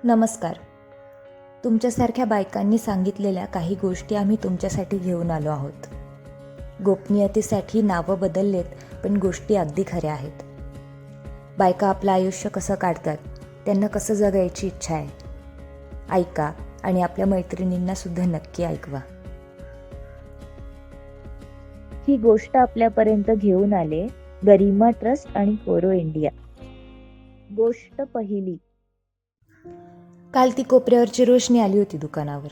नमस्कार. तुमच्यासारख्या बायकांनी सांगितलेल्या काही गोष्टी आम्ही तुमच्यासाठी घेऊन आलो आहोत. गोपनीयतेसाठी नावं बदललेत, पण गोष्टी अगदी खऱ्या आहेत. बायका आपलं आयुष्य कसं काढतात, त्यांना कसं जगायची इच्छा आहे. ऐका आणि आपल्या मैत्रिणींना सुद्धा नक्की ऐकवा. ही गोष्ट आपल्यापर्यंत घेऊन आले गरिमा ट्रस्ट आणि कोरो इंडिया. गोष्ट पहिली. काल ती कोपऱ्यावरची रोशनी आली होती दुकानावर.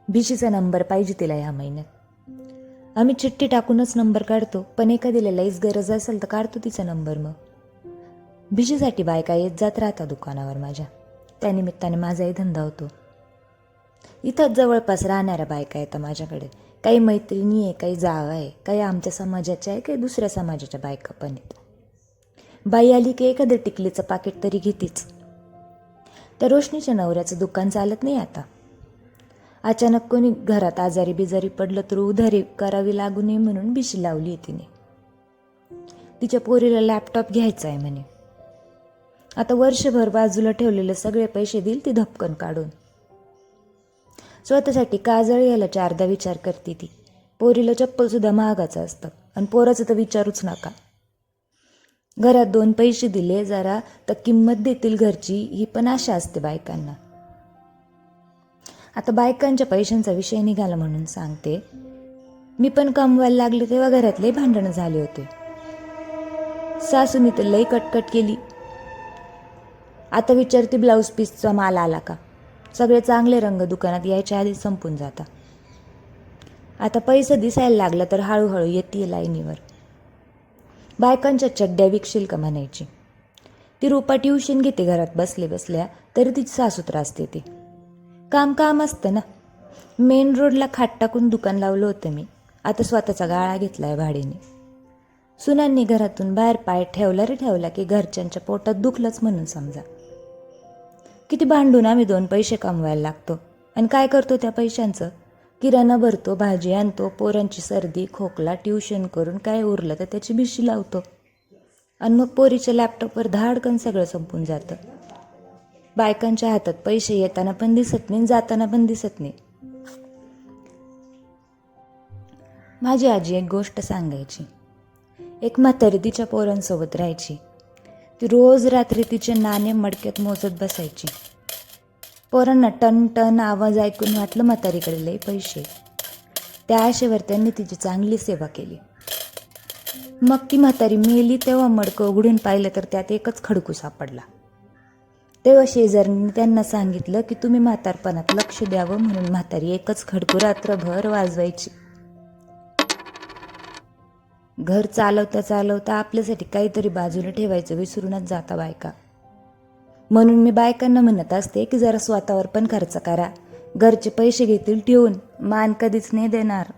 भिशीचा नंबर पाहिजे तिला ह्या महिन्यात. आम्ही चिठ्ठी टाकूनच नंबर काढतो, पण एखाद्याला लईच गरज असेल तर काढतो तिचा नंबर. मग भिशीसाठी बायका येत जात राहतात दुकानावर माझ्या. त्यानिमित्ताने माझाही धंदा होतो. इथंच जवळपास राहणाऱ्या बायका येतात माझ्याकडे. काही मैत्रिणी आहे, काही जावा आहे, काही आमच्या समाजाच्या आहे, काही दुसऱ्या समाजाच्या बायका पण आहेत. बाई आली की एखादं टिकलीचं पाकिट तरी घेतीच. त्या रोशनीच्या नवऱ्याचं दुकान चालत नाही आता. अचानक कोणी घरात आजारी बिजारी पडलं तर उधारी करावी लागू नये म्हणून भिशी लावली तिने. तिच्या पोरीला लॅपटॉप घ्यायचा आहे म्हणे. आता वर्षभर बाजूला ठेवलेले सगळे पैसे देईल ती धपकन काढून. स्वतःसाठी काजळ घ्यायला चारदा विचार करते ती. पोरीला चप्पल सुद्धा महागाचं असतं, आणि पोराचं तर विचारूच नका. घरात 2 पैसे दिले जरा तर किंमत देतील घरची, ही पण आशा असते बायकांना. आता बायकांच्या पैशांचा विषय निघाला म्हणून सांगते. मी पण कमवायला लागले तेव्हा घरातले भांडणं झाले होते. सासूनी तर लई कटकट केली. आता विचारते ब्लाऊज पीसचा माल आला का. सगळे चांगले रंग दुकानात यायच्या आधी संपून जाता. आता पैसा दिसायला लागला तर हळूहळू येते लाईनीवर. बायकांच्या चड्ड्या विकशील का म्हणायची. ती रूपा ट्युशन घेते घरात बसले बसल्या, तरी तिची सासू त्रास देते. काम असतं ना. मेन रोडला खाट टाकून दुकान लावलं होतं मी. आता स्वतःचा गाळा घेतलाय भाडीने. सुनांनी घरातून बाहेर पाय ठेवला की घरच्यांच्या पोटात दुखलंच म्हणून समजा. किती भांडून आम्ही 2 पैसे कमवायला लागतो, आणि काय करतो त्या पैशांचं. किराणा भरतो, भाजी आणतो, पोरांची सर्दी खोकला ट्युशन करून काय उरलं तर त्याची भिशी लावतो, आणि मग पोरीच्या लॅपटॉपवर धाडकन सगळं संपून जातं. बायकांच्या हातात पैसे येताना पण दिसत नाही, जाताना पण दिसत नाही. माझी आजी एक गोष्ट सांगायची. एक म्हातारी तिच्या पोरांसोबत राहायची. ती रोज रात्री तिचे नाणे मडक्यात मोजत बसायची. पोरांना टन टन आवाज ऐकून वाटलं म्हातारीकडे लई पैसे. त्या आशेवर त्यांनी तिची चांगली सेवा केली. मग ती म्हातारी मेली तेव्हा मडकं उघडून पाहिलं तर त्यात एकच खडकू सापडला. तेव्हा शेजाऱ्यांनी त्यांना सांगितलं की तुम्ही म्हातारपणात लक्ष द्यावं म्हणून म्हातारी एकच खडकू रात्रभर वाजवायची. घर चालवता चालवता आपल्यासाठी काहीतरी बाजूला ठेवायचं विसरूनच जाता बायका. म्हणून मी बायकांना म्हणत असते की जरा स्वतःवर पण खर्च करा. घरचे पैसे घेतील ठेवून, मान कधीच नाही देणार.